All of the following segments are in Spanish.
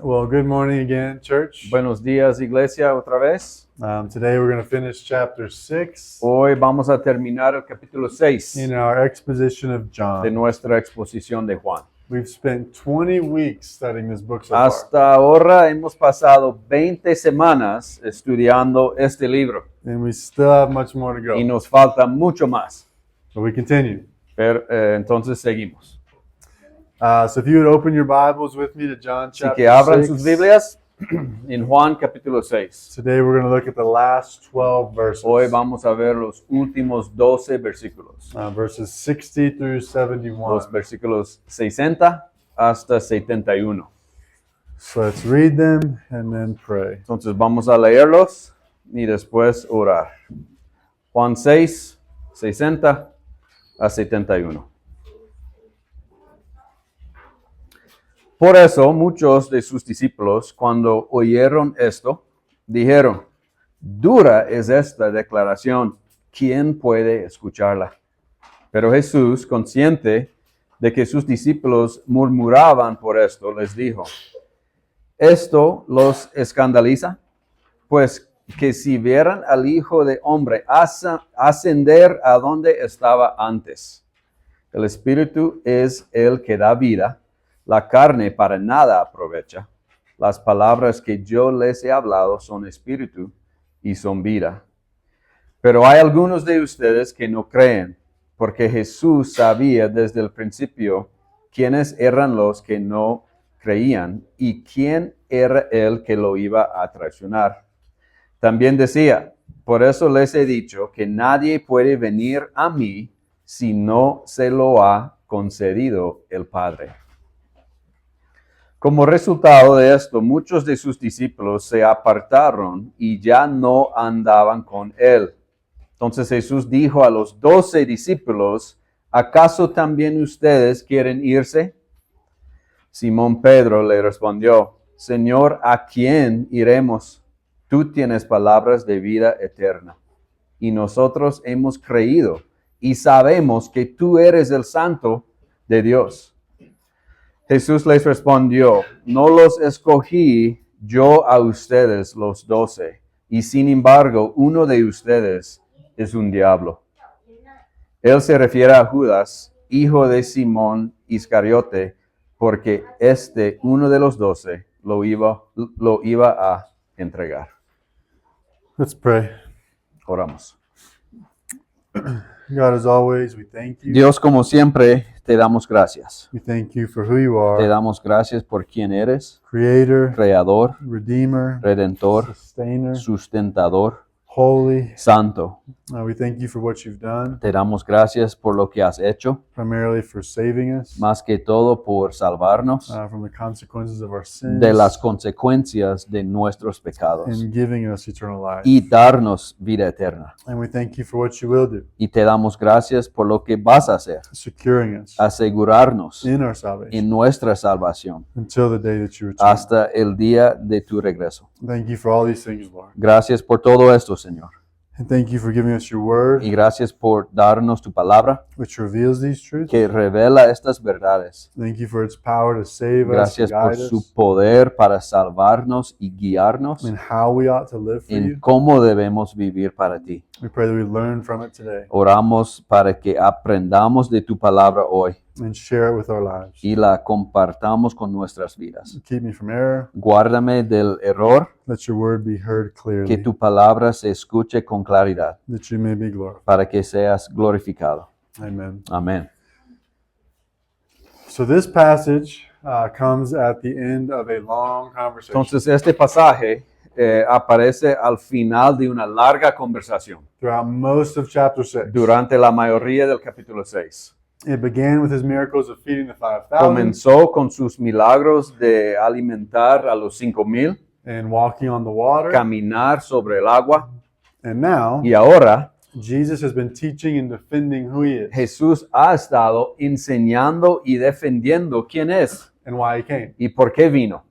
Well, good morning again, church. Buenos días, iglesia, otra vez. Today we're going to finish chapter 6 Hoy vamos a terminar el capítulo 6 in our exposition of de John. nuestra exposición de Juan. We've spent 20 weeks studying this book so far. Hasta ahora hemos pasado 20 semanas estudiando este libro And we still have much more to y go. nos falta mucho más. But we continue. Pero entonces seguimos. So if you would open your Bibles with me to John Así chapter que abran 6. sus Biblias en Juan capítulo 6. Today we're going to look at the last 12 verses. Hoy vamos a ver los últimos 12 versículos. Verses 60 through 71. Los versículos 60 hasta 71. So let's read them and then pray. Entonces vamos a leerlos y después orar. Juan 6, 60 a 71. Por eso muchos de sus discípulos, cuando oyeron esto, dijeron: dura es esta declaración, ¿quién puede escucharla? Pero Jesús, consciente de que sus discípulos murmuraban por esto, les dijo: ¿esto los escandaliza? Pues que si vieran al Hijo de Hombre ascender a donde estaba antes. El Espíritu es el que da vida, la carne para nada aprovecha. Las palabras que yo les he hablado son espíritu y son vida. Pero hay algunos de ustedes que no creen, porque Jesús sabía desde el principio quiénes eran los que no creían y quién era el que lo iba a traicionar. También decía: por eso les he dicho que nadie puede venir a mí si no se lo ha concedido el Padre. Como resultado de esto, muchos de sus discípulos se apartaron y ya no andaban con él. Entonces Jesús dijo a los 12 discípulos: ¿acaso también ustedes quieren irse? Simón Pedro le respondió: Señor, ¿a quién iremos? Tú tienes palabras de vida eterna, y nosotros hemos creído y sabemos que tú eres el Santo de Dios. Jesús les respondió: no los escogí yo a ustedes los 12, y sin embargo uno de ustedes es un diablo. Él se refiere a Judas, hijo de Simón Iscariote, porque uno de los 12, lo iba a entregar. Let's pray. Oramos. God, as always, we thank you. Dios, como siempre, te damos gracias. We thank you for who you Te are, damos gracias por quien eres, Creator, Creador, Redeemer, Redentor, Sustainer, Sustentador, Holy. Santo. We thank you for what you've done, Te damos gracias por lo que has hecho, primarily for saving us más que todo por salvarnos from the consequences of our sins de las consecuencias de nuestros pecados and giving us eternal life. y darnos vida eterna. And we thank you for what you will do, Y te damos gracias por lo que vas a hacer, securing us asegurarnos in our salvation en nuestra salvación until the day that you return. hasta el día de tu regreso. Thank you for all these things, Lord. Gracias por todo esto, Señor. And thank you for giving us your word, Y gracias por darnos tu palabra which reveals these truths. que revela estas verdades. Thank you for its power to save Gracias us, to por guide su us, poder para salvarnos y guiarnos and how we ought to live for en you. cómo debemos vivir para ti. We pray that we learn from it today Oramos para que aprendamos de tu palabra hoy and share it with our lives. y la compartamos con nuestras vidas. Keep me from error. Guárdame del error, Let your word be heard que clearly, tu palabra se escuche con claridad, that you may be glorified. para que seas glorificado. Amen. Amén. So this passage comes at the end of a long conversation. Entonces este pasaje aparece al final de una larga conversación Throughout most of chapter 6, durante la mayoría del capítulo 6. it began with his miracles of feeding the 5,000 Comenzó con sus milagros de alimentar a los 5,000, and walking on the water. caminar sobre el agua, And now, y ahora Jesus has been teaching and defending who he is Jesús ha estado enseñando y defendiendo quién es and why he came. y por qué vino.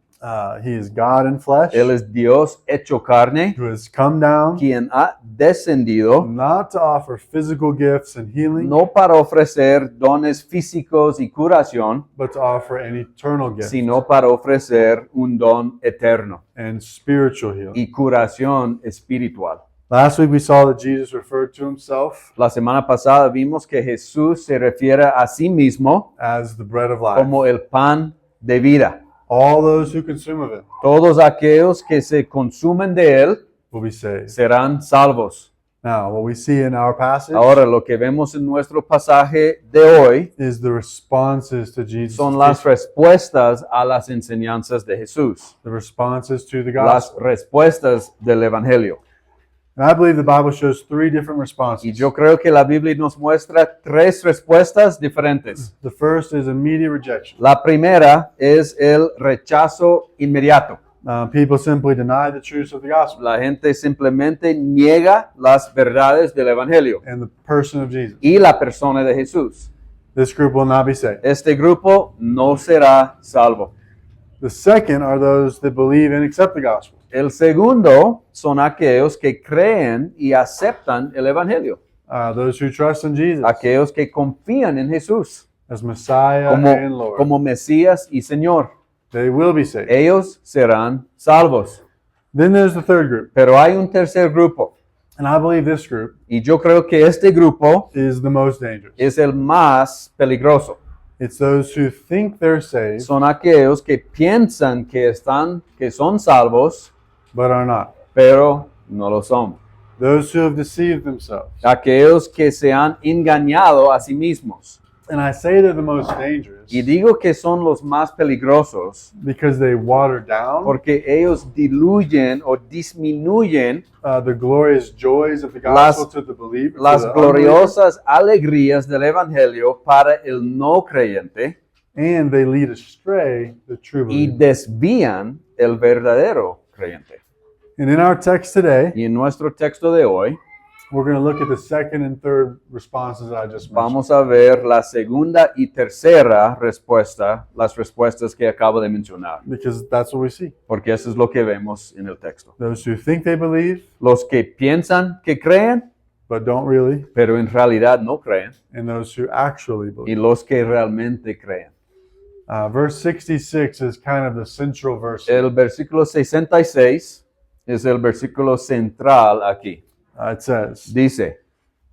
He is God in flesh, Él es Dios hecho carne, who has come down quien ha descendido not to offer physical gifts and healing, no para ofrecer dones físicos y curación, but to offer an eternal gift sino para ofrecer un don eterno and spiritual healing. y curación espiritual. Last week we saw that Jesus referred to himself La semana pasada vimos que Jesús se refiere a sí mismo as the bread of life. como el pan de vida. All those who consume of it Todos aquellos que se consumen de él will be saved. serán salvos. Now, what we see in our passage Ahora, lo que vemos en nuestro pasaje de hoy is the responses to Jesus. son las respuestas a las enseñanzas de Jesús, The responses to the las gospel. respuestas del Evangelio. And I believe the Bible shows three different Y responses. yo creo que la Biblia nos muestra tres respuestas diferentes. The first is immediate rejection. La primera es el rechazo inmediato. People simply deny the truths of the gospel La gente simplemente niega las verdades del Evangelio and the person of Jesus. y la persona de Jesús. This group will not be saved. Este grupo no será salvo. The second are those that believe and accept the gospel. El segundo son aquellos que creen y aceptan el Evangelio. Those who trust in Jesus Aquellos que confían en Jesús as Messiah and Lord. como Mesías y Señor. They will be saved. Ellos serán salvos. Then there's the third group. Pero hay un tercer grupo. And I believe this group Y yo creo que este grupo is the most dangerous. es el más peligroso. It's those who think they're saved Son aquellos que piensan que son salvos, but are not. pero no lo son. Those who have deceived themselves. Aquellos que se han engañado a sí mismos. And I say they're the most dangerous Y digo que son los más peligrosos because they water down porque ellos diluyen o disminuyen the glorious joys of the Las- gospel to the believer. las to the unbeliever, gloriosas alegrías del Evangelio para el no creyente and they lead astray the true y believer. desvían el verdadero creyente. And in our text today, Y en nuestro texto de hoy we're going to look at the second and third responses that I just mentioned. vamos a ver la segunda y tercera respuesta, las respuestas que acabo de mencionar, Because that's what we see. porque eso es lo que vemos en el texto. Those who think they believe, Los que piensan que creen, but don't really, pero en realidad no creen, and those who actually y believe. los que realmente creen. Verse 66 is kind of the central verse. El versículo 66 es el versículo central aquí. It says, Dice,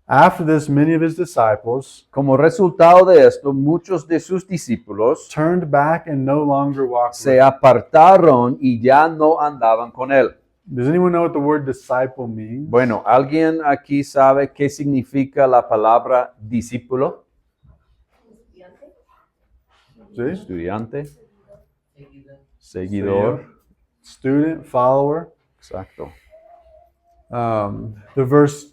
After this, many of his disciples como resultado de esto, muchos de sus discípulos turned back and no longer walked with se him. apartaron y ya no andaban con él. Does anyone know what the word disciple means? Bueno, ¿alguien aquí sabe qué significa la palabra discípulo? ¿Sí? Estudiante, seguidor. Student, follower. Exacto. The verse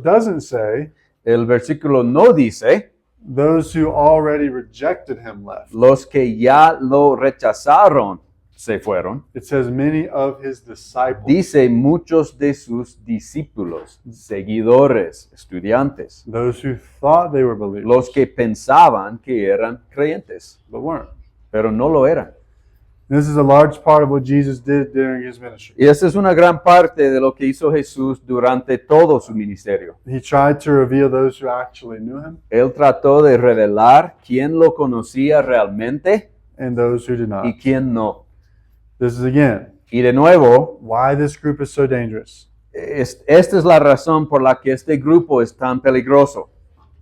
doesn't say El versículo no dice, those who already rejected him left. los que ya lo rechazaron se fueron. It says many of his disciples. Dice muchos de sus discípulos, seguidores, estudiantes, Those who thought they were believers, los que pensaban que eran creyentes, but weren't. pero no lo eran. This is a large part of what Jesus did during his ministry. Y esa es una gran parte de lo que hizo Jesús durante todo su ministerio. He tried to reveal those who actually knew him Él trató de revelar quién lo conocía realmente and those who did not. y quién no. This is again Y de nuevo, why this group is so dangerous esta es la razón por la que este grupo es tan peligroso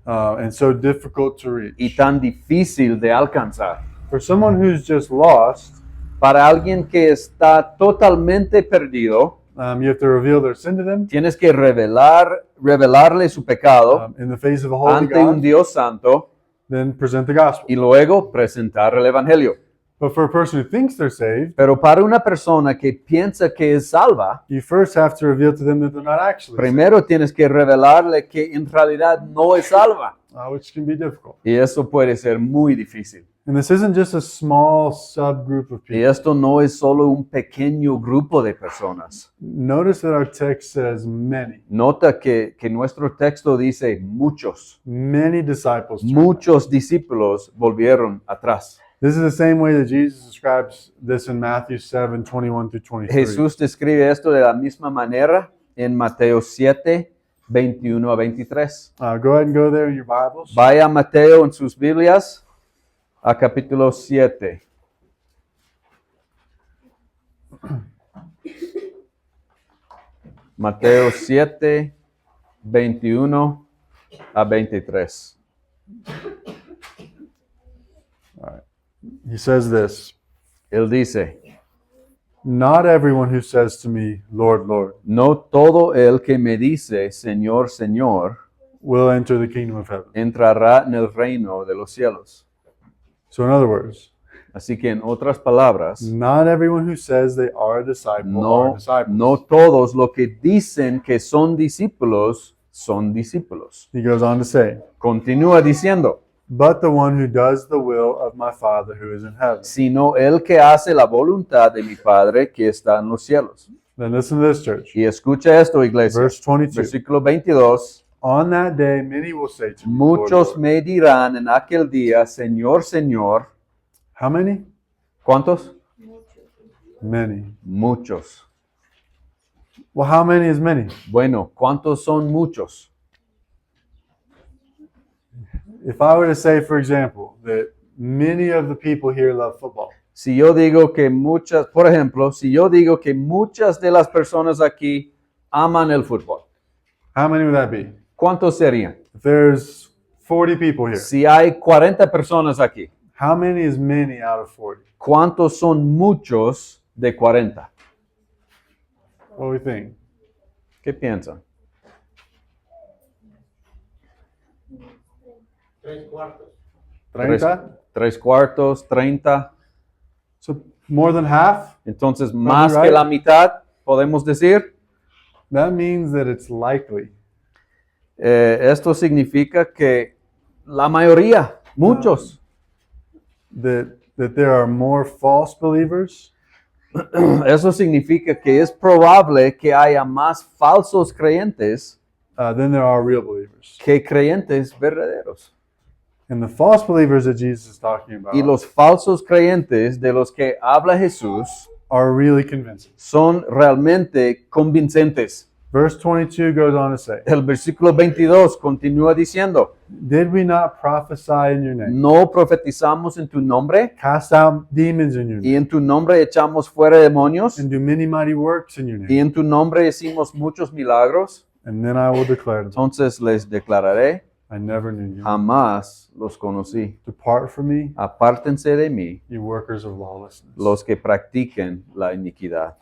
and so difficult to reach. y tan difícil de alcanzar. For someone who's just lost, Para alguien que está totalmente perdido, you have to reveal their sin to them tienes que revelarle su pecado in the face of a holy ante un God, Dios santo then present the gospel. y luego presentar el Evangelio. But for a person who thinks they're saved, Pero para una persona que piensa que es salva, you first have to reveal to them that they're not actually saved, primero tienes que revelarle que en realidad no es salva. which can be difficult. Y eso puede ser muy difícil. And this isn't just a small subgroup of Y people. esto no es solo un pequeño grupo de personas. Notice that our text says many. Nota que nuestro texto dice muchos. Many disciples. turned Muchos discípulos volvieron atrás. back. This is the same way that Jesus describes this in Matthew 7:21 through 23. Jesús describe esto de la misma manera en Mateo 7, 21 a 23. Go ahead and go there in your Bibles. Vaya a Mateo en sus Biblias a capítulo 7. Mateo 7, 21 a 23. He says this, Él dice, "Not everyone who says to me, 'Lord, Lord,' no todo el que me dice, Señor, Señor, will enter the kingdom of heaven." entrará en el reino de los cielos. So in other words, Así que en otras palabras, not everyone who says they are a disciple are disciples. no todos los que dicen que son discípulos son discípulos. He goes on to say, Continúa diciendo, "But the one who does the will of my Father who is in heaven." sino el que hace la voluntad de mi Padre que está en los cielos. Then listen to this, church. Y escucha esto, iglesia. Verse 22. Versículo 22. On that day, many will say to me, Muchos "Lord, Lord." me dirán en aquel día, Señor, Señor. How many? ¿Cuántos? Many. Muchos. Well, how many is many? Bueno, ¿cuántos son muchos? If I were to say, for example, that many of the people here love football, Si yo digo que muchas, por ejemplo, si yo digo que muchas de las personas aquí aman el fútbol, how many would that be? ¿cuántos serían? If there's 40 people here, Si hay 40 personas aquí, how many is many out of 40? ¿cuántos son muchos de 40? What do we think? ¿Qué piensan? 30? Tres cuartos, 30. So more than half? Entonces, más right. que la mitad, podemos decir. That means that it's likely Esto significa que la mayoría, muchos, that there are more false believers eso significa que es probable que haya más falsos creyentes than there are real believers. que creyentes verdaderos. And the false believers that Jesus is talking about Y los falsos creyentes de los que habla Jesús are really convincing. son realmente convincentes. Verse 22 goes on to say, El versículo 22 continúa diciendo, "Did we not prophesy in your name? ¿no profetizamos en tu nombre? Cast out demons in your name? Y en tu nombre echamos fuera demonios, And do many mighty works in your y name? en tu nombre hicimos muchos milagros. And then I will declare to them, Entonces les declararé, I never knew you. jamás los conocí. Depart from me, Apártense de mí you workers of lawlessness." los que practiquen la iniquidad.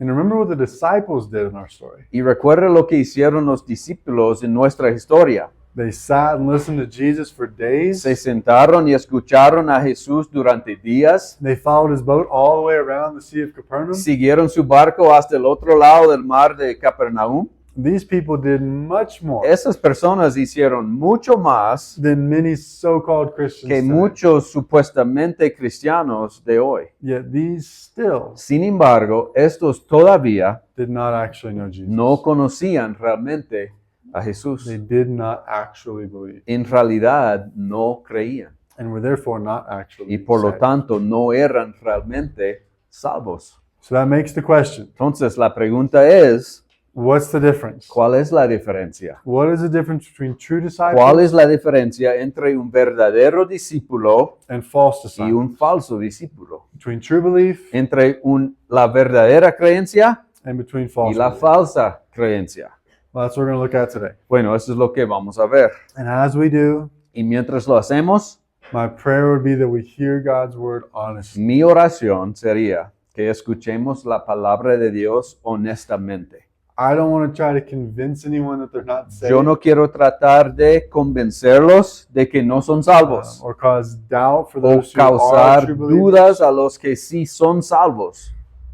And remember what the disciples did in our story. Y recuerda lo que hicieron los discípulos en nuestra historia. They sat and listened to Jesus for days. Se sentaron y escucharon a Jesús durante días. They followed his boat all the way around the Sea of Capernaum. Siguieron su barco hasta el otro lado del mar de Capernaum. These people did much more Esas personas hicieron mucho más than many so-called Christians que today. muchos supuestamente cristianos de hoy. Yet these still Sin embargo, estos todavía did not actually know Jesus. no conocían realmente a Jesús. They did not actually believe En realidad no creían and were therefore not actually y por lo saved. tanto no eran realmente salvos. So that makes the question, Entonces la pregunta es, what's the difference? ¿cuál es la diferencia? What is the difference between true disciples ¿Cuál es la diferencia entre un verdadero discípulo and false y disciples? un falso discípulo? Between true belief Entre la verdadera creencia and between y false la belief. falsa creencia. Well, that's what we're going to look at today. Bueno, eso es lo que vamos a ver. And as we do, Y mientras lo hacemos, my prayer would be that we hear God's word honestly. mi oración sería que escuchemos la palabra de Dios honestamente. I don't want to try to convince anyone that they're not saved Yo no quiero tratar de convencerlos de que no son salvos or cause doubt for o those who are causar true believers. dudas a los que sí son salvos.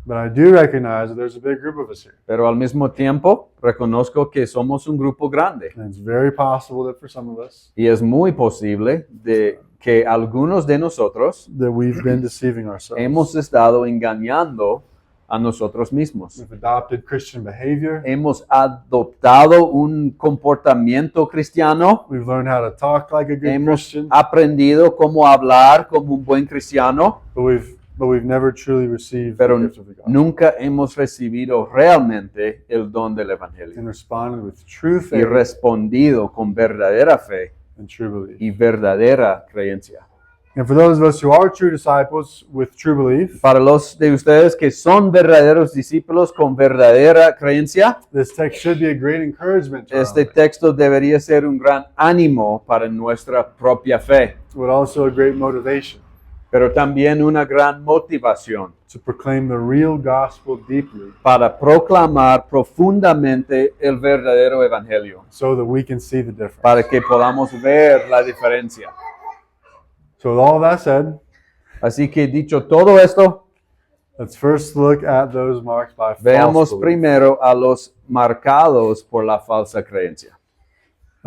But I do recognize that there's a big group of us here. Pero al mismo tiempo reconozco que somos un grupo grande And it's very possible that for some of us y es muy posible de que algunos de nosotros that we've been deceiving ourselves. hemos estado engañando a nosotros mismos. We've adopted Christian behavior. Hemos adoptado un comportamiento cristiano. We've learned how to talk like a good Hemos Christian, aprendido cómo hablar como un buen cristiano, but we've never truly received pero the gift of the gospel nunca hemos recibido realmente el don del Evangelio and responded with true y faith respondido con verdadera fe and true belief. y verdadera creencia. And for those of us who are true disciples with true belief, Para los de ustedes que son verdaderos discípulos con verdadera creencia, this text should be a great encouragement to our este faith, texto debería ser un gran ánimo para nuestra propia fe, but also a great motivation pero también una gran motivación to proclaim the real gospel deeply para proclamar profundamente el verdadero evangelio, so that we can see the difference. para que podamos ver la diferencia. So with all that said, Así que dicho todo esto, let's first look at those marked by false veamos belief. primero a los marcados por la falsa creencia.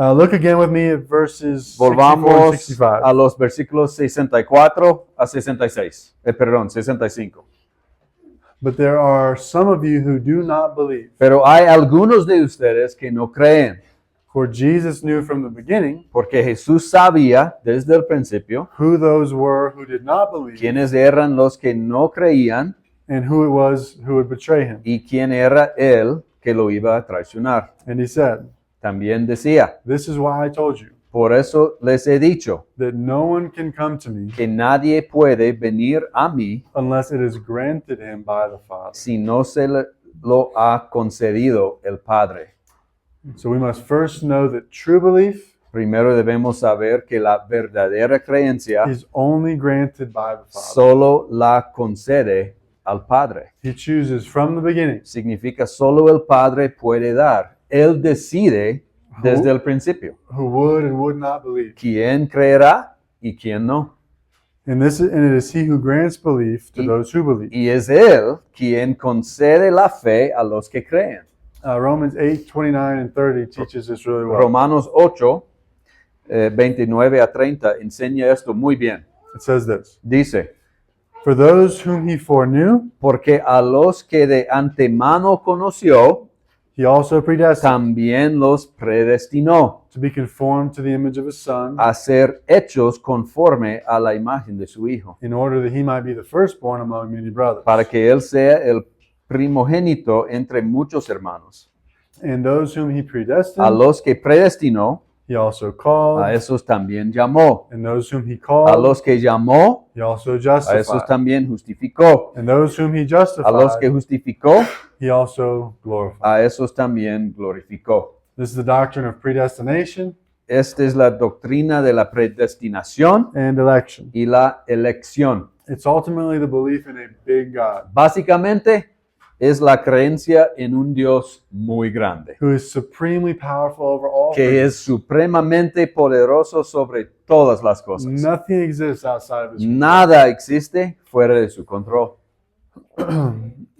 Look again with me at verses 64 and Volvamos 65. a los versículos 64 a 66. 65. But there are some of you who do not believe. Pero hay algunos de ustedes que no creen, For Jesus knew from the beginning porque Jesús sabía desde el principio who those were who did not believe quiénes eran los que no creían and who it was who would betray him. y quién era él que lo iba a traicionar. And he said, También decía, "This is why I told you por eso les he dicho that no one can come to me que nadie puede venir a mí unless it is granted him by the Father." si no se lo ha concedido el Padre. So we must first know that true belief Primero debemos saber que la verdadera creencia is only granted by the Father. solo la concede al Padre. He chooses from the beginning Significa solo el Padre puede dar. Él decide desde el principio who would and would not believe. quién creerá y quién no. And it is he who grants belief to Y- those who believe. Y es Él quien concede la fe a los que creen. Romans 8:29 and 30 teaches this really well. Romanos 8, 29 a 30 enseña esto muy bien. It says this, Dice, "For those whom he foreknew, porque a los que de antemano conoció, he also predestined también los predestinó to be conformed to the image of his Son, a ser hechos conforme a la imagen de su Hijo, in order that he might be the firstborn among many brothers. para que Él sea el primogénito entre muchos hermanos. And those whom he A predestined, los que predestinó, he also called. a esos también llamó. And those whom he A called, los que llamó, he also a esos justified. también justificó. And those whom he A los que justified, justificó, he also glorified." a esos también glorificó. This is the doctrine of predestination Esta es la doctrina de la predestinación and election. y la elección. It's ultimately the belief in a big God Básicamente es la creencia en un Dios muy grande, who is supremely powerful over all que things. es supremamente poderoso sobre todas las cosas. Nothing exists outside of his control, Nada existe fuera de su control,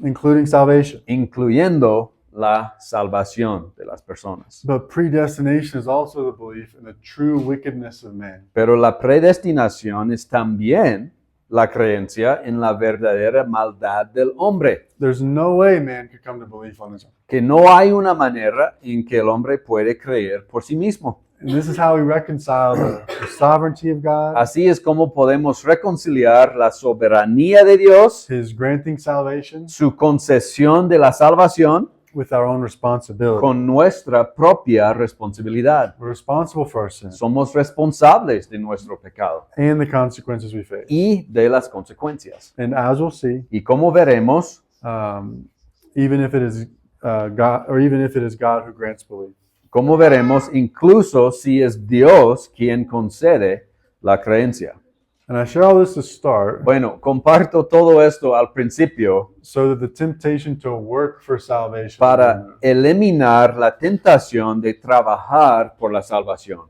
including salvation. incluyendo la salvación de las personas. But predestination is also the belief in the true wickedness of man. Pero la predestinación es también la creencia en la verdadera maldad del hombre, There's no way man could come to belief on his own. que no hay una manera en que el hombre puede creer por sí mismo. And this is how we reconcile the sovereignty of God, Así es como podemos reconciliar la soberanía de Dios, his granting salvation, su concesión de la salvación, with our own responsibility. con nuestra propia responsabilidad. We're responsible for our sin Somos responsables de nuestro pecado and the consequences we face. y de las consecuencias. And as we'll see, Y como veremos, even if it is God, or even if it is God who grants belief, incluso si es Dios quien concede la creencia. and I share all this to start Bueno, comparto todo esto al principio so that the temptation to work for salvation para eliminar la tentación de trabajar por la salvación.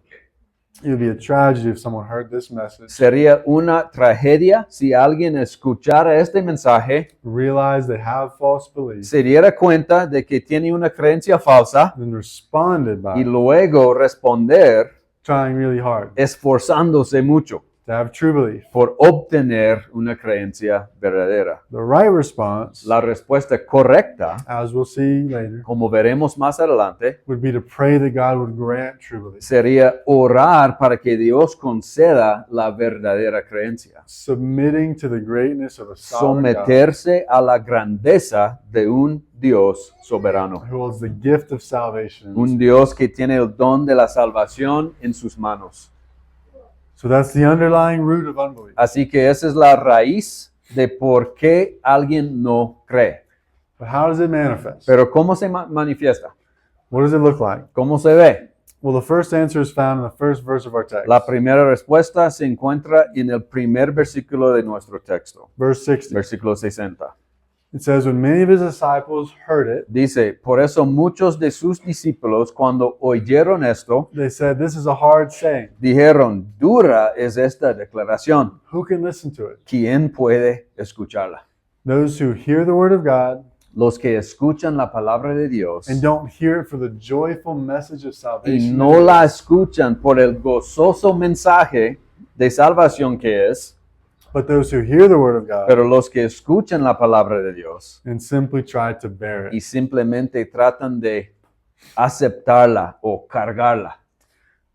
it would be a tragedy if someone heard this message, Sería una tragedia si alguien escuchara este mensaje, realized they have false beliefs, se diera cuenta de que tiene una creencia falsa and responded by y luego responder trying really hard esforzándose mucho to have true belief. por obtener una creencia verdadera. The right response, La respuesta correcta, as we'll see later, como veremos más adelante, would be to pray that God would grant true belief. sería orar para que Dios conceda la verdadera creencia. Submitting to the greatness of a sovereign God Someterse a la grandeza de un Dios soberano. who holds the gift of salvation. Un Dios que tiene el don de la salvación en sus manos. So that's the underlying root of unbelief. Así que esa es la raíz de por qué alguien no cree. But how does it manifest? Pero ¿cómo se manifiesta? What does it look like? ¿Cómo se ve? Well, the first answer is found in the first verse of our text. La primera respuesta se encuentra en el primer versículo de nuestro texto, Verse 60. versículo 60. It says, when many of his disciples heard it, Dice, por eso muchos de sus discípulos cuando oyeron esto, they said, this is a hard saying. dijeron, dura es esta declaración. Who can listen to it? ¿Quién puede escucharla? Those who hear the word of God Los que escuchan la palabra de Dios and don't hear it for the joyful message of y salvation. no la escuchan por el gozoso mensaje de salvación que es, But those who hear the word of God pero los que escuchan la palabra de Dios and simply try to bear y it. simplemente tratan de aceptarla o cargarla.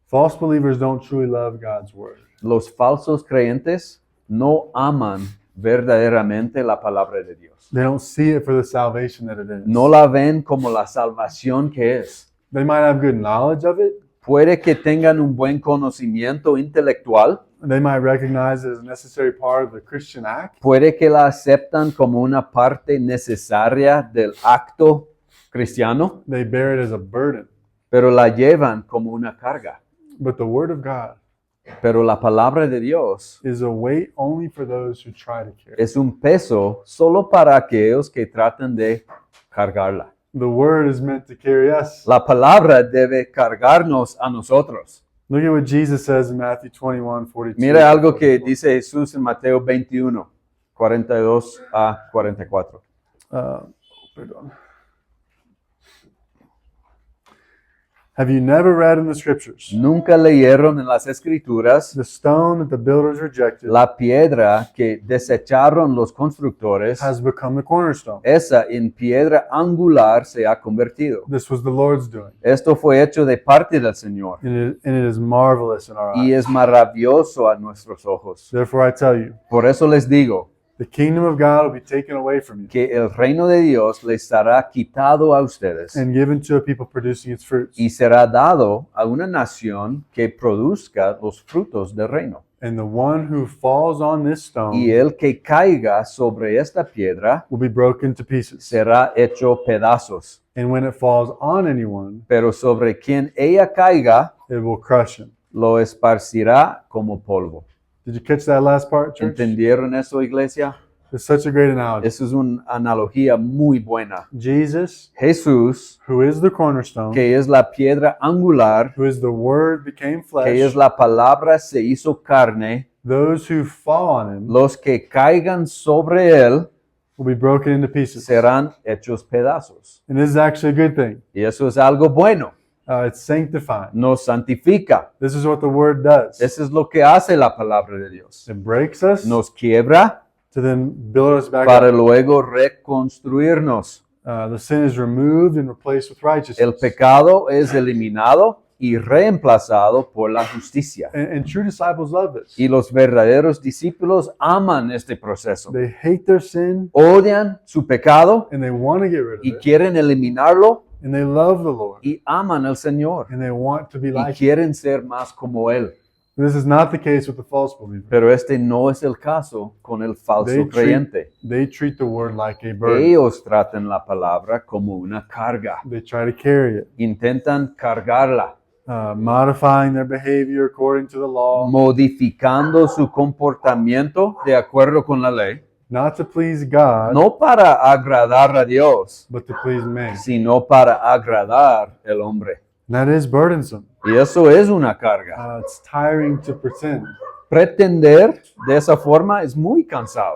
False believers don't truly love God's word. Los falsos creyentes no aman verdaderamente la palabra de Dios. They don't see it for the salvation that it is. No la ven como la salvación que es. They might have good knowledge of it. Puede que tengan un buen conocimiento intelectual, They might recognize it as a necessary part of the Christian act. puede que la aceptan como una parte necesaria del acto cristiano, They bear it as a burden. pero la llevan como una carga. But the word of God Pero la palabra de Dios is a weight only for those who try to carry it. es un peso solo para aquellos que tratan de cargarla. The word is meant to carry us. La palabra debe cargarnos a nosotros. Look at what Jesus says in Matthew 21:42. Mira algo que dice Jesús en Mateo 21, 42 a 44. Pardon. Have you never read in the scriptures Nunca leyeron en las escrituras the stone that the builders rejected la piedra que desecharon los constructores, has become the cornerstone? esa en piedra angular se ha convertido. This was the Lord's doing, Esto fue hecho de parte del Señor and it is marvelous in our y eyes. es maravilloso a nuestros ojos. Therefore, I tell you, Por eso les digo the kingdom of God will be taken away from you que el reino de Dios les será quitado a ustedes and given to a people producing its fruits. y será dado a una nación que produzca los frutos del reino. And the one who falls on this stone Y el que caiga sobre esta piedra will be broken to pieces. será hecho pedazos, And when it falls on anyone, pero sobre quien ella caiga it will crush him. lo esparcirá como polvo. Did you catch that last part, church? ¿Entendieron eso, iglesia? It's such a great analogy. Eso es una analogía muy buena. Jesus, Jesús, who is the cornerstone, que es la piedra angular, who is the word became que flesh, es la palabra se hizo carne, those who fall on him los que caigan sobre él will be broken into pieces. serán hechos pedazos. And this is actually a good thing. Y eso es algo bueno. It's sanctifying. Nos santifica. This is what the word does. Eso es lo que hace la palabra de Dios. It breaks us Nos quiebra to then build us back para up. luego reconstruirnos. The sin is removed and replaced with righteousness. El pecado es eliminado y reemplazado por la justicia. And true disciples love this. Y los verdaderos discípulos aman este proceso. They hate their sin Odian su pecado and they want to get rid of y it. quieren eliminarlo And they love the Lord y aman al Señor and they want to be y like him. quieren ser más como Él. This is not the case with the false believer. Pero este no es el caso con el falso creyente. They treat the word like a burden. Ellos tratan la palabra como una carga. They try to carry it, Intentan cargarla, modifying their behavior according to the law, modificando su comportamiento de acuerdo con la ley, not to please God, no para agradar a Dios, but to please man. sino para agradar al hombre. And that is burdensome. Y eso es una carga. It's tiring to pretend. Pretender de esa forma es muy cansado.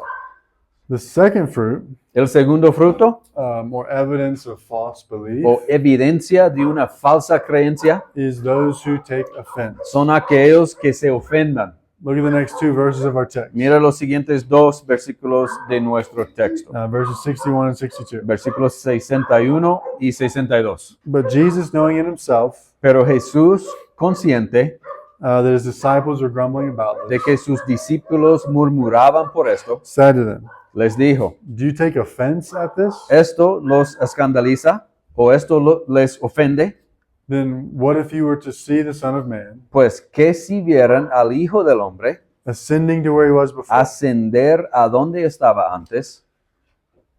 The second fruit, El segundo fruto or evidence of false belief, o evidencia de una falsa creencia is those who take offense. son aquellos que se ofendan. Look at the next two verses of our text. Mira los siguientes dos versículos de nuestro texto. Verses 61 and 62. Versículos 61 y 62. But Jesus, knowing in himself Pero Jesús, consciente that his disciples were grumbling about de this, que sus discípulos murmuraban por esto, said to them, les dijo, do you take offense at this? ¿esto los escandaliza o esto les ofende? Then what if you were to see the Son of Man Pues que si vieran al Hijo del Hombre ascending to where he was before? ascender a donde estaba antes.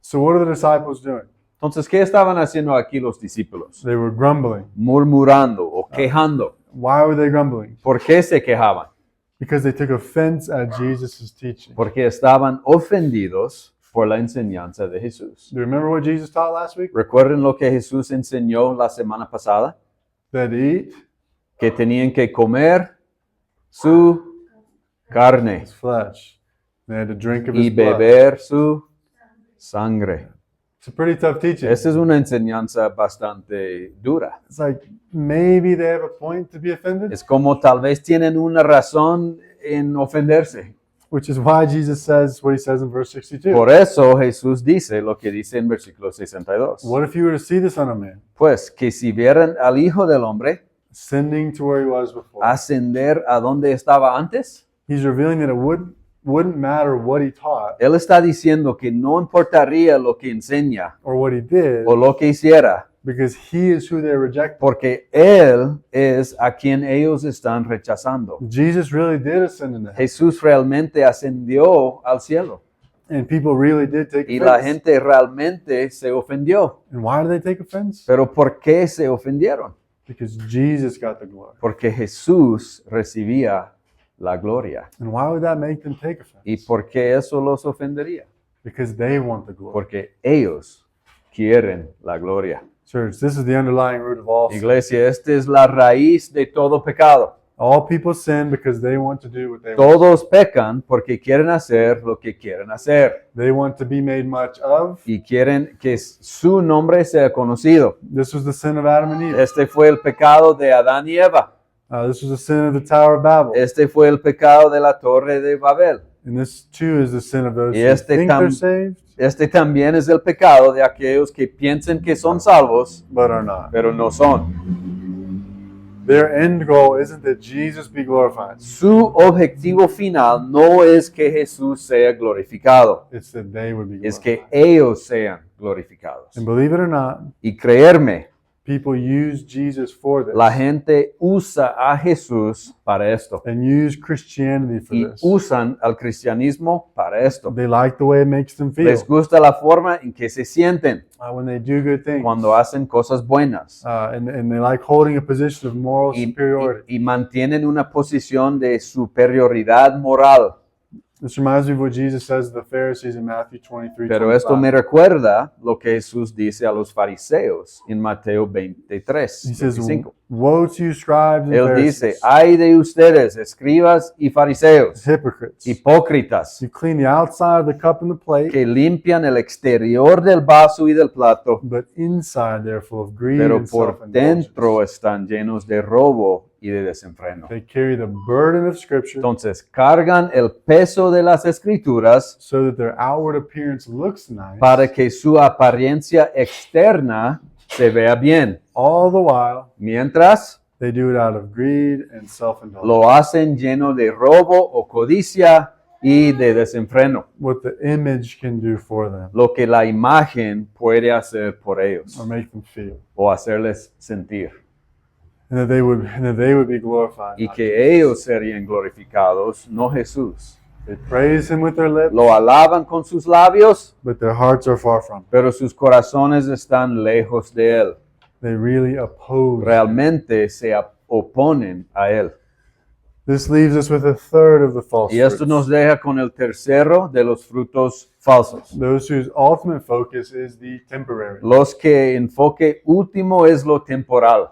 So what are the disciples doing? Entonces, ¿qué estaban haciendo aquí los discípulos? They were grumbling. Murmurando o quejando. Why were they grumbling? ¿Por qué se quejaban? Because they took offense at Jesus' teaching. Porque estaban ofendidos por la enseñanza de Jesús. Do you remember what Jesus taught last week? ¿Recuerden lo que Jesús enseñó la semana pasada? That eat Que tenían que comer su carne his flesh. They had to drink of y his blood. beber su sangre. It's a pretty tough teaching. Esa es una enseñanza bastante dura. It's like maybe they have a point to be offended, Es como tal vez tienen una razón en ofenderse. which is why Jesus says what he says in verse 62. Por eso Jesús dice lo que dice en versículo 62. What if you were to see the Son of Man Pues que si vieran al Hijo del Hombre ascending to where he was before? ascender a donde estaba antes, He's revealing that it wouldn't matter what he taught Él está diciendo que no importaría lo que enseña or what he did, o lo que hiciera, because he is who they're rejecting. porque Él es a quien ellos están rechazando. Jesus really did ascend into heaven, Jesús realmente ascendió al cielo and people really did take y la offense. gente realmente se ofendió. And why did they take offense? ¿Pero por qué se ofendieron? Because Jesus got the glory. Porque Jesús recibía la gloria. And why would that make them take ¿Y offense? por qué eso los ofendería? Because they want the glory. Porque ellos quieren la gloria. Church, this is the underlying root of all sin. Iglesia, esta es la raíz de todo pecado. All people sin because they want to do what they want. Todos pecan porque quieren hacer lo que quieren hacer They want to be made much of. y quieren que su nombre sea conocido. This was the sin of Adam and Eve. Este fue el pecado de Adán y Eva. This was the sin of the Tower of Babel. Este fue el pecado de la Torre de Babel. And this too is the sin of those Y who este think they're saved Este también es el pecado de aquellos que piensan que son salvos, but are not. pero no son. Their end goal isn't that Jesus be glorified. Su objetivo final no es que Jesús sea glorificado, It's that they would be es glorified. que ellos sean glorificados. And believe it or not, Y creerme, people use Jesus for this. la gente usa a Jesús para esto And use Christianity for y this. usan al cristianismo para esto. They like the way it makes them feel Les gusta la forma en que se sienten when they do good things. cuando hacen cosas buenas And they like holding a position of moral superiority. y mantienen una posición de superioridad moral. This reminds me of what Jesus says to the Pharisees in Matthew 23. Pero esto me recuerda lo que Jesús dice a los fariseos en Mateo 23, He says, 25. woe to you, scribes and Él dice, Pharisees, ay de ustedes, escribas y fariseos, hypocrites. hipócritas, You clean the outside of the cup and the plate, que limpian el exterior del vaso y del plato, but inside they're full of greed pero and por self-indulgence. dentro están llenos de robo y de desenfreno. They carry the burden of Scripture Entonces cargan el peso de las escrituras so that their outward appearance looks nice, para que su apariencia externa se vea bien, all the while mientras they do it out of greed and self-indulgence. lo hacen lleno de robo o codicia y de desenfreno, What the image can do for them lo que la imagen puede hacer por ellos or make them feel. o hacerles sentir, And that they would be glorified. y not que Jesus. ellos serían glorificados, no Jesús. They praise him with their lips, Lo alaban con sus labios, but their hearts are far from him. pero sus corazones están lejos de él. They really oppose. Realmente se oponen a él. This leaves us with a third of the false Y esto fruits. nos deja con el tercero de los frutos falsos. Those whose ultimate focus is the temporary. Los que enfoque último es lo temporal.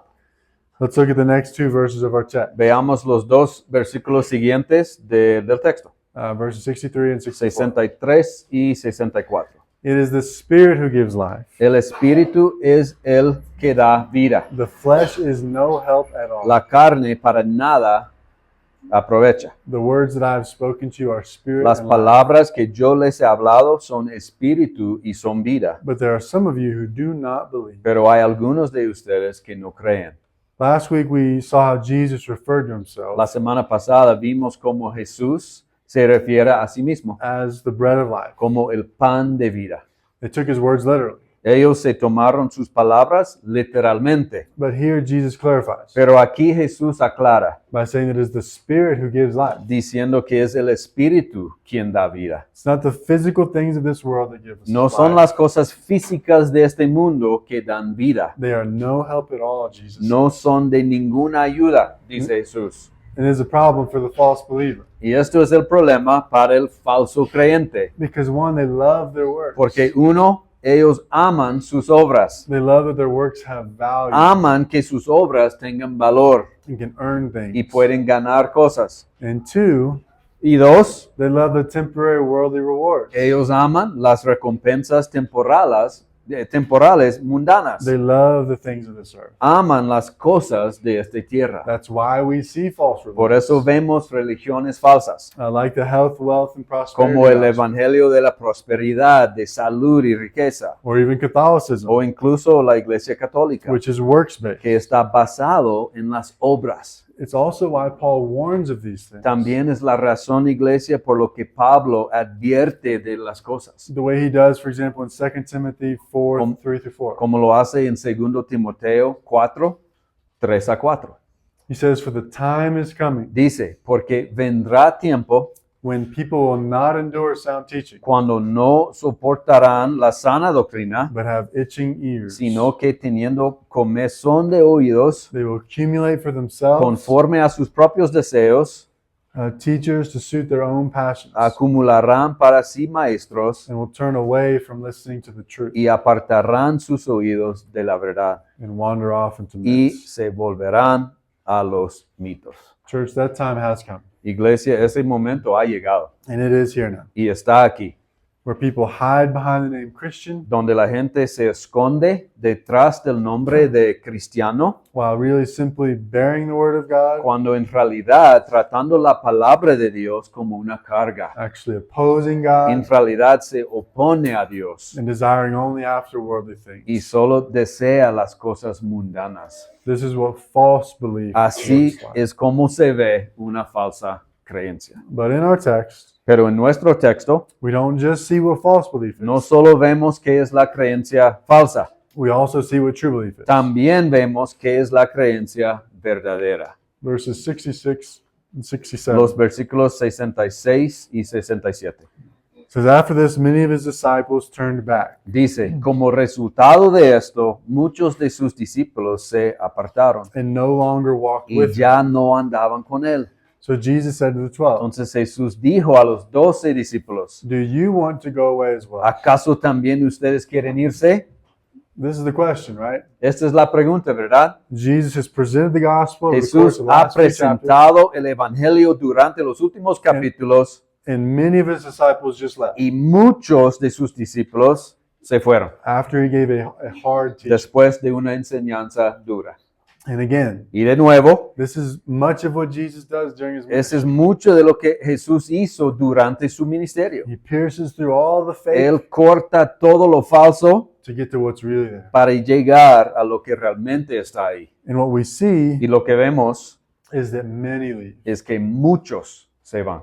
Let's look at the next two verses of our text, Veamos los dos versículos siguientes del texto, verses 63 and 64. 63 y 64. It is the Spirit who gives life. El espíritu es el que da vida. The flesh is no help at all. La carne para nada Aprovecha. The words that I have spoken to you are spirit Las and life. palabras que yo les he hablado son espíritu y son vida. But there are some of you who do not believe. Pero hay algunos de ustedes que no creen. Last week we saw how Jesus referred to himself La semana pasada vimos cómo Jesús se refiere a sí mismo as the bread of life. como el pan de vida. They took his words literally. Ellos se tomaron sus palabras literalmente. But here Jesus clarifies Pero aquí Jesús aclara, by saying that it is the Spirit who gives life. diciendo que es el Espíritu quien da vida. It's not the physical things of this world that give us No son life. las cosas físicas de este mundo que dan vida. They are no help at all, Jesus. No son de ninguna ayuda, dice Jesús. And it is a problem for the false believer. Y esto es el problema para el falso creyente. Because one, they love their works. Porque uno, ellos aman sus obras. They love that their works have value Aman que sus obras tengan valor and can earn things. y pueden ganar cosas. And two, Y dos, they love the temporary worldly rewards. ellos aman las recompensas temporales mundanas. They love the things of this earth. Aman las cosas de esta tierra. That's why we see false Por religions. eso vemos religiones falsas, Like the health, wealth, and prosperity como el gospel, evangelio de la prosperidad, de salud y riqueza, or even Catholicism, o incluso la Iglesia Católica, which is works-based. que está basado en las obras. It's also why Paul warns of these things. También es la razón, Iglesia, por lo que Pablo advierte de las cosas, The way he does, for example, in 2 Timothy 4, Com- 3-4. como lo hace en 2 Timoteo 4, 3 a 4. He says, "For the time is coming Dice, porque vendrá tiempo when people will not endure sound teaching, cuando no soportarán la sana doctrina, but have itching ears. sino que teniendo comezón de oídos, They will accumulate for themselves conforme a sus propios deseos, teachers to suit their own passions, acumularán para sí maestros and will turn away from listening to the truth y apartarán sus oídos de la verdad and wander off into y myths." se volverán a los mitos. Church, that time has come, Iglesia, ese momento ha llegado and it is here now, y está aquí, where people hide behind the name Christian donde la gente se esconde detrás del nombre de cristiano, while really simply bearing the word of God, cuando en realidad tratando la palabra de Dios como una carga. actually opposing God, En realidad se opone a Dios and desiring only after worldly things. y solo desea las cosas mundanas. This is what false belief Así looks like. es como se ve una falsa creencia. But in our text, Pero en nuestro texto we don't just see what false belief is. no solo vemos qué es la creencia falsa, We also see what true belief is. también vemos qué es la creencia verdadera. Verses 66 and 67. Los versículos 66 y 67. It says, "After this, many of his disciples turned back, Dice, como resultado de esto, muchos de sus discípulos se apartaron and no longer walked y with him. ya no andaban con él. So Jesus said to the 12, Entonces Jesús dijo a los 12 discípulos, Do you want to go away as well?" ¿acaso también ustedes quieren irse? This is the question, right? Esta es la pregunta, ¿verdad? Jesus has presented the gospel over the course Jesús of the ha last few chapters, presentado el evangelio durante los últimos capítulos and many of his disciples just left y muchos de sus discípulos se fueron after he gave a hard teaching. después de una enseñanza dura. And again, Y de nuevo, this is much of what Jesus does during his ese ministry. es mucho de lo que Jesús hizo durante su ministerio. He pierces through all the fake Él corta todo lo falso to get to what's really there. para llegar a lo que realmente está ahí. And what we see Y lo que vemos is that many leave, es que muchos se van,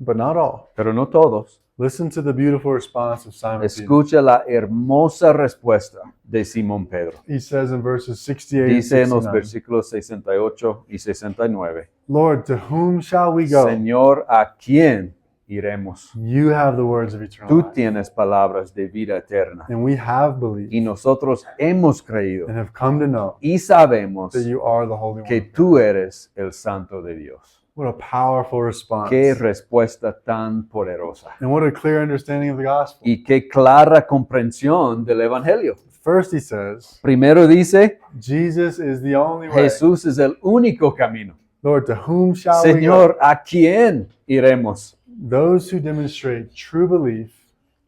but not all. pero no todos. Listen to the beautiful response of Simon Peter. Escucha la hermosa respuesta de Simón Pedro. He says in verses 68 and Dice en los 69, versículos 68 y 69, "Lord, to whom shall we go? Señor, ¿a quién iremos? You have the words of eternal Tú life. tienes palabras de vida eterna. And we have believed Y nosotros hemos creído and have come to know y sabemos that you are the Holy que One. tú eres el Santo de Dios. What a powerful response. Qué respuesta tan poderosa. And what a clear understanding of the gospel. Y qué clara comprensión del Evangelio. First he says, Primero dice, Jesus is the only way. Jesús es el único camino. Lord, to whom shall we go? Señor, ¿a quién iremos? Those who demonstrate true belief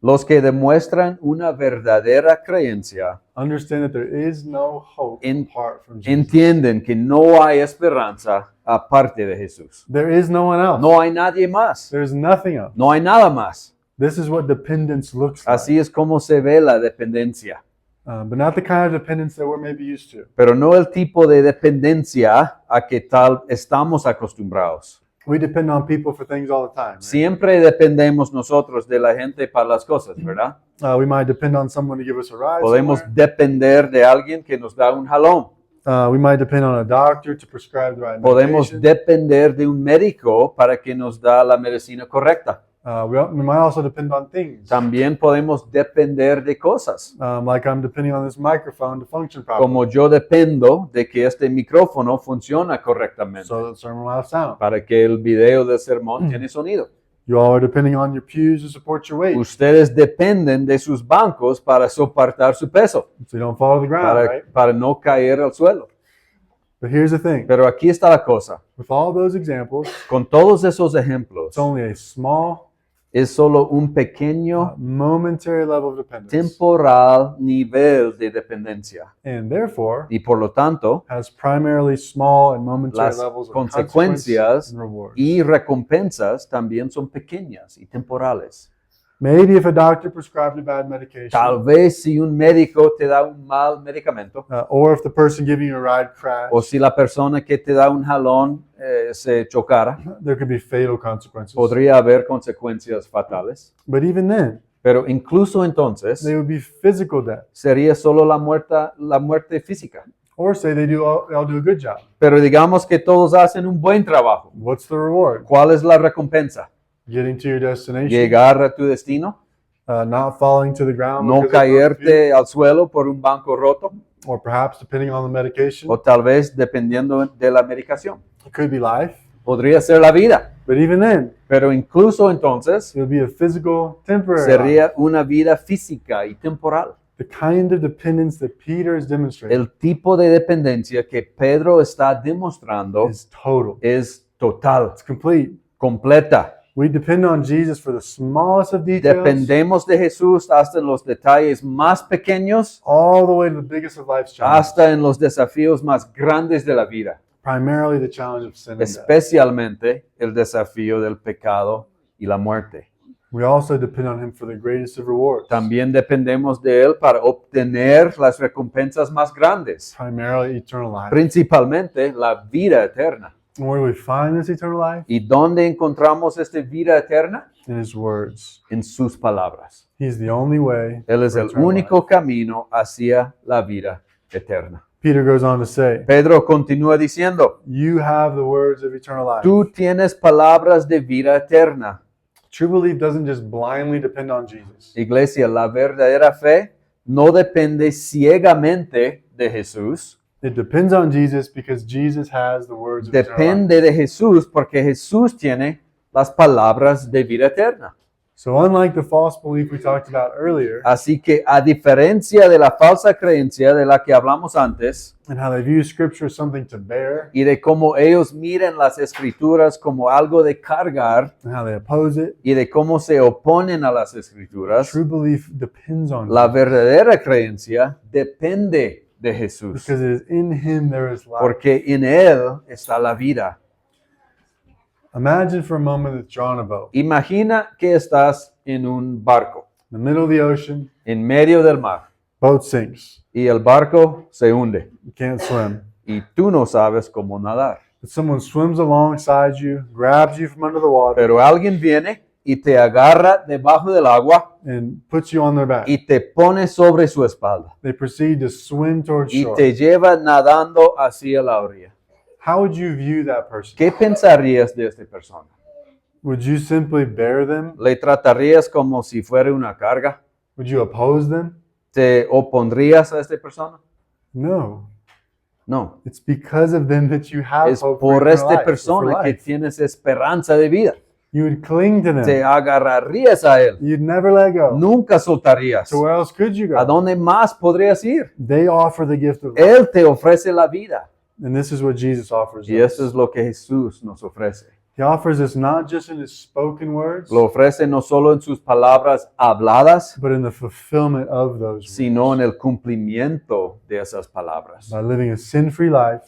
Los que demuestran una verdadera creencia understand that there is no hope En- apart from Jesus. entienden que no hay esperanza aparte de Jesús. There is no one else. No hay nadie más. There's nothing else. No hay nada más. This is what dependence looks like. Así es como se ve la dependencia. But not the kind of dependence that we're maybe used to. Pero no el tipo de dependencia a que tal estamos acostumbrados. We depend on people for things all the time. Right? Siempre dependemos nosotros de la gente para las cosas, ¿verdad? We might depend on someone to give us a ride. Podemos somewhere. depender de alguien que nos da un jalón. We might depend on a doctor to prescribe the right Podemos medication. depender de un médico para que nos da la medicina correcta. We might also depend on things. También podemos depender de cosas. Like I'm depending on this microphone to function properly. Como yo dependo de que este micrófono funciona correctamente So that the sermon will have sound. para que el video del sermón tiene sonido. You all are depending on your pews to support your weight. Ustedes dependen de sus bancos para soportar su peso, So you don't fall to the ground, right? para no caer al suelo. But here's the thing. Pero aquí está la cosa. With all those examples, Con todos esos ejemplos, it's only a small, es solo un pequeño, momentary level of dependence. temporal nivel de dependencia. And therefore, Y por lo tanto, has primarily small and momentary las levels of consecuencias consequence and reward. y recompensas también son pequeñas y temporales. Maybe if a doctor prescribed a bad medication, Tal vez si un médico te da un mal medicamento, or if the person giving you a ride crashed, o si la persona que te da un jalón se chocara, there could be fatal consequences. podría haber consecuencias fatales. But even then, Pero incluso entonces, they would be physical death. sería solo la muerte física. Or say they all do a good job. Pero digamos que todos hacen un buen trabajo. What's the reward? ¿Cuál es la recompensa? Getting to your destination, Llegar a tu destino, not falling to the ground, no because they broke you, caerte al suelo por un banco roto, or perhaps depending on the medication, o tal vez dependiendo de la medicación. it could be life. Podría ser la vida, But even then, pero incluso entonces it would be a physical, temporary life. sería una vida física y temporal. The kind of dependence that Peter is demonstrating El tipo de dependencia que Pedro está demostrando is total. es total, It's complete. completa. We depend on Jesus for the smallest of details, Dependemos de Jesús hasta en los detalles más pequeños, all the way to the biggest of life's challenges. hasta en los desafíos más grandes de la vida, Primarily the challenge of sin and death. especialmente el desafío del pecado y la muerte. We also depend on him for the greatest of rewards. También dependemos de Él para obtener las recompensas más grandes, Primarily eternal life. principalmente la vida eterna. And where do we find this eternal life? ¿Y dónde encontramos esta vida eterna? In his words. En sus palabras. He's the only way. Él es for el eternal único camino hacia la vida eterna. life. Peter goes on to say, Pedro continúa diciendo, you have the words of eternal life. tú tienes palabras de vida eterna. True belief doesn't just blindly depend on Jesus. Iglesia, la verdadera fe no depende ciegamente de Jesús. It depends on Jesus because Jesus has the words of eternal life. Depende de Jesús porque Jesús tiene las palabras de vida eterna. So unlike the false belief we talked about earlier, Así que a diferencia de la falsa creencia de la que hablamos antes and how they view scripture as something to bear, y de cómo ellos miran las escrituras como algo de cargar and how they oppose it, y de cómo se oponen a las escrituras, true belief depends on la Jesus. verdadera creencia depende de Jesús, Because it is in him there is life. porque en Él está la vida. Imagine for a moment that you're on a boat Imagina que estás en un barco, in the middle of the ocean, en medio del mar, boat sinks. y el barco se hunde, You can't swim. y tú no sabes cómo nadar. But someone swims alongside you, grabs you from under the water, Pero alguien viene y te agarra debajo del agua and puts you on their back. y te pone sobre su espalda They proceed to swim towards y shore. te lleva nadando hacia la orilla. How would you view that person? ¿Qué pensarías de esta persona? Would you simply bear them? ¿Le tratarías como si fuera una carga? Would you oppose them? ¿Te opondrías a esta persona? No. No. It's because of them that you have Es hope por for esta eternal life, for persona que life. tienes esperanza de vida. You would cling to Te them. agarrarías a él. You'd never let go. Nunca soltarías. So where else could you ¿A go? dónde más podrías ir? They offer the gift of life. Él te ofrece la vida. And this is what Jesus offers Y us. eso es lo que Jesús nos ofrece. He offers us not just in his spoken words, Lo ofrece no solo en sus palabras habladas, but in the fulfillment of those words. sino en el cumplimiento de esas palabras. By living a sin-free life,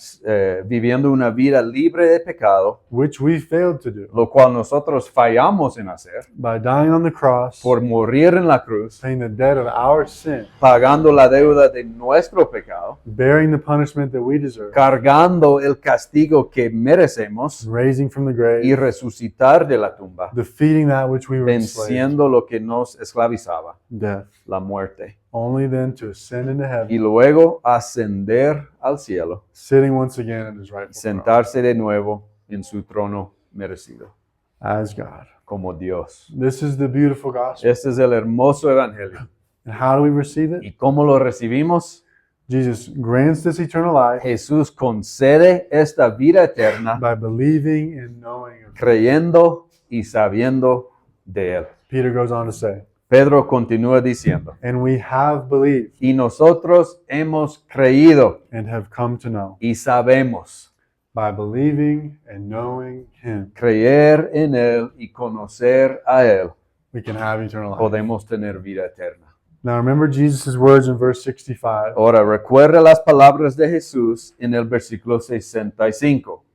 Viviendo una vida libre de pecado, which we failed to do. lo cual nosotros fallamos en hacer, By dying on the cross, por morir en la cruz, paying the debt of our sin, pagando la deuda de nuestro pecado, bearing the punishment that we deserve, cargando el castigo que merecemos raising from the grave, y resucitar de la tumba, defeating that which we were enslaved, venciendo lo que nos esclavizaba, death, la muerte, only then to ascend into y heaven, luego ascender al cielo sitting once again at his y rightful throne sentarse de nuevo en su trono merecido, as God. como Dios. This is the beautiful gospel. Este es el hermoso evangelio. And how do we receive it? ¿Y cómo lo recibimos? Jesus grants this eternal life Jesús concede esta vida eterna by believing and knowing of Him. creyendo y sabiendo de Él. Peter goes on to say, Pedro continúa diciendo, and we have believed y nosotros hemos creído and have come to know y sabemos. by believing and knowing Him, Creer en Él y conocer a Él, we can have eternal life. podemos tener vida eterna. Now remember Jesus' words in verse 65. Ahora, recuerda las palabras de Jesús en el versículo 65.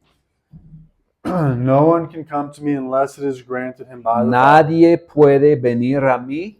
No one can come to me unless it is granted him by the Father. Nadie puede venir a mí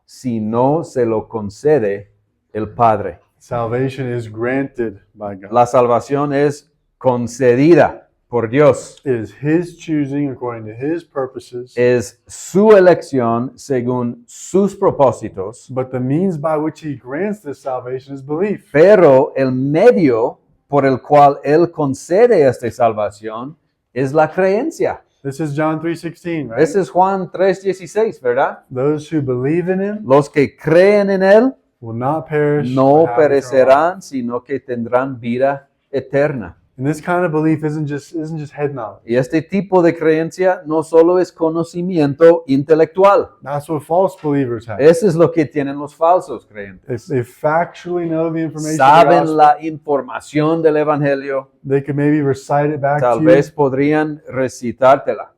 si no se lo concede el Padre. Salvation is granted by God. La salvación es concedida por Dios. It is His choosing according to His purposes, Es su elección según sus propósitos, but the means by which He grants this salvation is belief. pero el medio por el cual Él concede esta salvación es la creencia. This is John 3:16, right? Ese es Juan 3:16, ¿verdad? Those who believe in Him Los que creen en Él will not perish, no but have eternal life. perecerán, sino que tendrán vida eterna. And this kind of belief isn't just head knowledge. Y este tipo de creencia no solo es conocimiento intelectual. That's what false believers have. Eso es lo que tienen los falsos creyentes. They factually know the information of the Saben gospel. la información del Evangelio, They could maybe recite it back tal to vez you. podrían recitártela.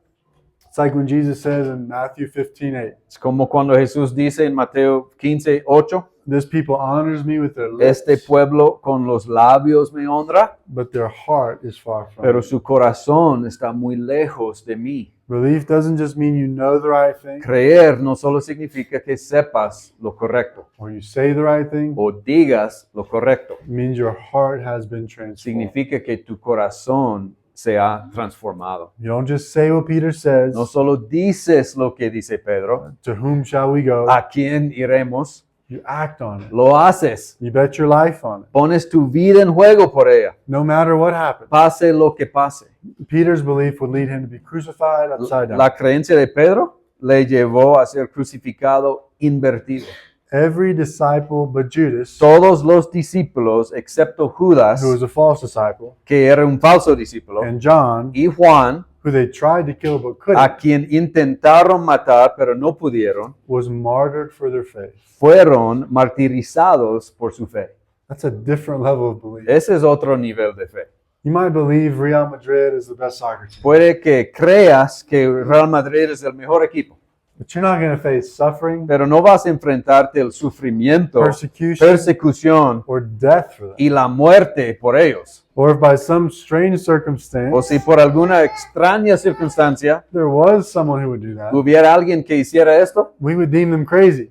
It's like when Jesus says in Matthew 15:8, Es como cuando Jesús dice en Mateo 15:8, "This people honors me with their lips, este pueblo con los labios me honra, but their heart is far from pero me." su corazón está muy lejos de mí. Belief doesn't just mean you know the right thing Creer no solo significa que sepas lo correcto or you say the right thing. o digas lo correcto. It means your heart has been transformed. Significa que tu corazón se ha transformado. You don't just say what Peter says, No solo dices lo que dice Pedro, to whom shall we go? ¿a quién iremos? You act on it. Lo haces. You bet your life on it. Pones tu vida en juego por ella, No matter what happens. pase lo que pase. Peter's belief would lead him to be crucified upside down. La creencia de Pedro le llevó a ser crucificado invertido. Every disciple but Judas, Todos los discípulos, excepto Judas, who was a false disciple, que era un falso discípulo, and John, y Juan, who they tried to kill but couldn't, a quien intentaron matar pero no pudieron, was martyred for their faith. fueron martirizados por su fe. That's a different level of belief. Ese es otro nivel de fe. You might believe Real Madrid is the best soccer team, Puede que creas que Real Madrid es el mejor equipo, but you're not going to face suffering, pero no vas a enfrentarte el sufrimiento, persecución or death for them. y la muerte por ellos. Or if by some strange O circumstance si por alguna extraña circunstancia there was someone who would do that, hubiera alguien que hiciera esto, we would deem them crazy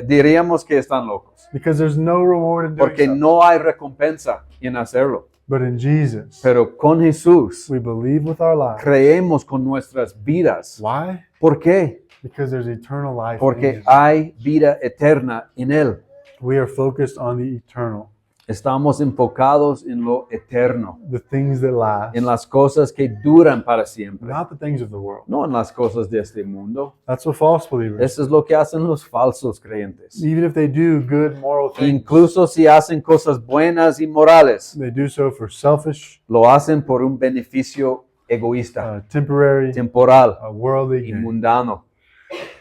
diríamos que están locos, because there's no reward in doing porque so. no hay recompensa en hacerlo. But in Jesus, Pero con Jesús we believe with our lives. creemos con nuestras vidas. Why? ¿Por qué? Because there's eternal life in Porque him. hay vida eterna en Él. We are focused on the eternal, Estamos enfocados en lo eterno, the things that last, en las cosas que duran para siempre, not the things of the world. no en las cosas de este mundo. That's what false believers, Eso es lo que hacen los falsos creyentes. even if they do good moral things, Incluso si hacen cosas buenas y morales, they do so for selfish, lo hacen por un beneficio egoísta, temporary, temporal worldly y gain. mundano.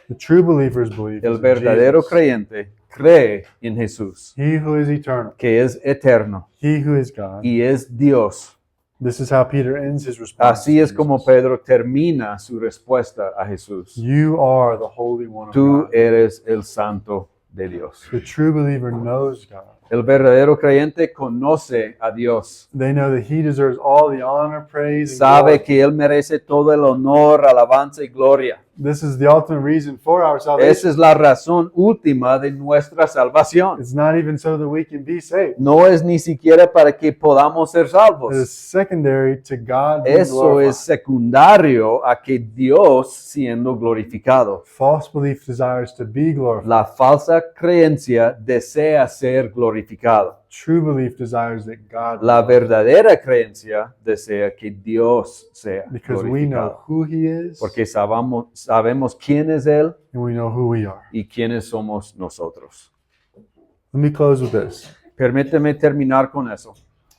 The true believers believe El in verdadero Jesus, creyente cree en Jesús, He who is eternal, que es eterno He who is God, y es Dios, This is how Peter ends his response. Así to es como Jesus. Pedro termina su respuesta a Jesús. You are the Holy One of Tú God. eres el santo de Dios. The true believer knows God. El verdadero creyente conoce a Dios. They know that He deserves all the honor, praise, and Sabe glory. que Él merece todo el honor, alabanza y gloria. This is the ultimate reason for our salvation. Esa es la razón última de nuestra salvación. It's not even so that we can be saved. No es ni siquiera para que podamos ser It is salvos. secondary to God being Eso glorified. es secundario a que Dios siendo glorificado. False belief desires to be glorified. La falsa creencia desea ser glorificado. True belief desires that God La verdadera creencia desea que Dios sea because we know glorificado. who He is Porque sabemos quién es Él and we know who we are. y quiénes somos nosotros. Let me close with this. Permíteme terminar con eso.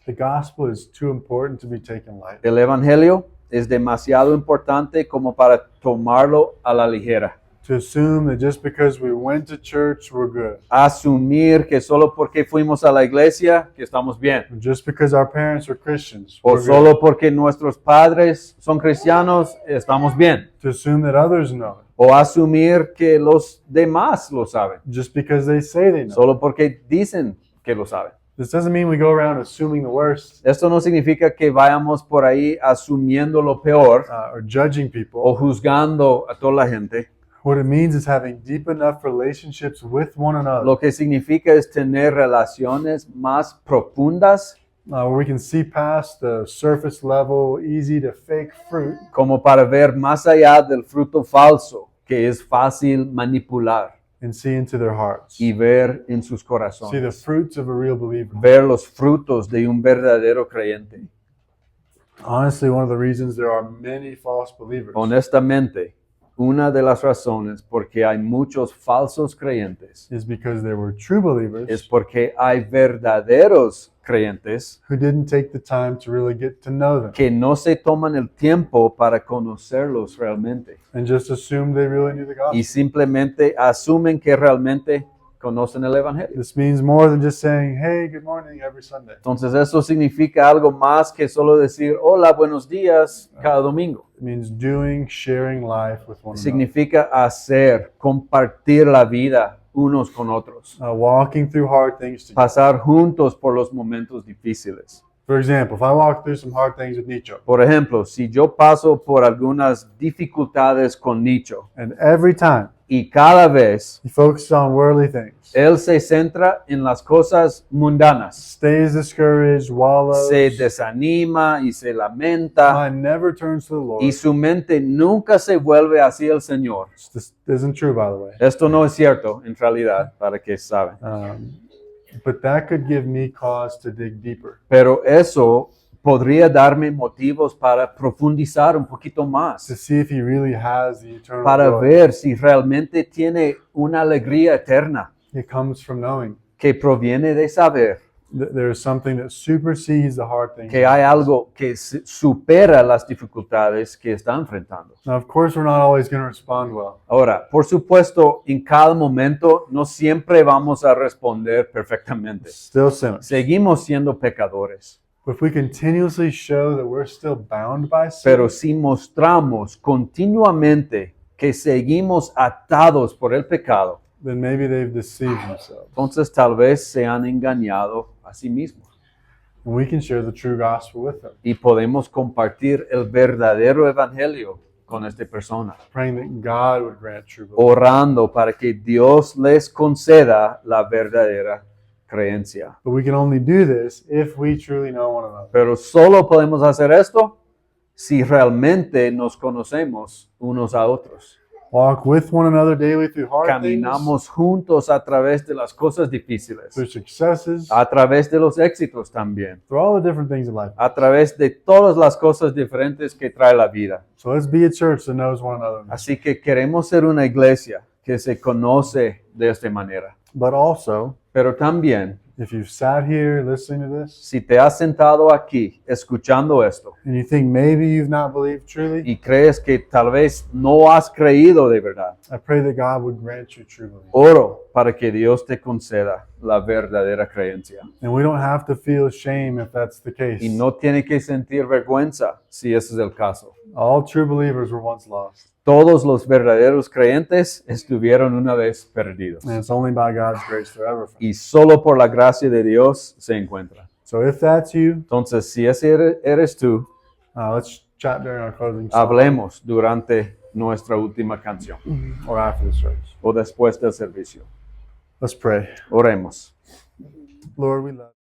The gospel is too important to be taken lightly. El Evangelio es demasiado importante como para tomarlo a la ligera. To assume that just because we went to church, we're good. Asumir que solo porque fuimos a la iglesia, que estamos bien. Or just because our parents are Christians, O we're good. solo porque nuestros padres son cristianos, estamos bien. To assume that others know it. O asumir que los demás lo saben. Just because they say they know. Solo porque dicen que lo saben. This doesn't mean we go around assuming the worst Esto no significa que vayamos por ahí asumiendo lo peor or judging people. o juzgando a toda la gente. What it means is having deep enough relationships with one another Lo que significa es tener relaciones más profundas where we can see past the surface level, easy to fake fruit como para ver más allá del fruto falso que es fácil manipular and see into their hearts. y ver en sus See corazones. the fruits of a real believer. Ver los frutos de un verdadero creyente. Honestly, one of the reasons there are many false believers Honestamente, una de las razones por qué hay muchos falsos creyentes is because there were true believers es porque hay verdaderos creyentes who didn't take the time to really get to know them que no se toman el tiempo para conocerlos realmente and just assumed they really knew the y gospel. simplemente asumen que realmente conocen el Evangelio. This means more than just saying, hey, good morning every Sunday. Entonces eso significa algo más que solo decir hola, buenos días cada domingo. It means doing, sharing life with one another. Significa hacer, compartir la vida unos con otros, Walking through hard things together. pasar juntos por los momentos difíciles. For example, if I walk through some hard things with Nicho, Por ejemplo, si yo paso por algunas dificultades con Nicho and every time y cada vez he focuses on worldly things, él se centra en las cosas mundanas, stays discouraged, wallows, se desanima y se lamenta mind never turns to the Lord. y su mente nunca se vuelve hacia el Señor. This isn't true, by the way. Esto no es cierto en realidad, para que saben. But that could give me cause to dig deeper. Pero eso podría darme motivos para profundizar un poquito To más, see if he really has the eternal para joy. ver si realmente tiene una alegría eterna It comes from knowing que proviene de saber that there is something that supersedes the hard things. que hay algo que supera las dificultades que está enfrentando. Now, of course, we're not always going to respond well. Ahora, por supuesto, en cada momento no siempre vamos a responder perfectamente. Still sinners. Seguimos siendo pecadores, But if we continuously show that we're still bound by sin, pero si mostramos continuamente que seguimos atados por el pecado, then maybe they've deceived themselves. entonces tal vez se han engañado a sí mismos. And we can share the true gospel with them, Y podemos compartir el verdadero evangelio con esta persona, praying that God would grant true belief. orando para que Dios les conceda la verdadera creencia. But we can only do this if we truly know one another. Pero solo podemos hacer esto si realmente nos conocemos unos a otros. Walk with one another daily through hard things, Caminamos juntos a través de las cosas difíciles, through successes, a través de los éxitos también, through all the different things in life. a través de todas las cosas diferentes que trae la vida. So let's be a church that knows one another. Así que queremos ser una iglesia que se conoce de esta manera, But also, pero también If you've sat here listening to this Si te has sentado aquí escuchando esto and you think maybe you've not believed truly, y crees que tal vez no has creído de verdad, I pray that God would grant you true belief. oro para que Dios te conceda la verdadera creencia. And we don't have to feel shame if that's the case. Y no tiene que sentir vergüenza si ese es el caso. All true believers were once lost. Todos los verdaderos creyentes estuvieron una vez perdidos. And it's only by God's grace they're ever found. Y solo por la gracia de Dios se encuentran. So if that's you, Entonces, si ese eres tú, let's chat during our closing song hablemos durante nuestra última canción or after the service. o después del servicio. Let's pray. Oremos. Lord, we love you.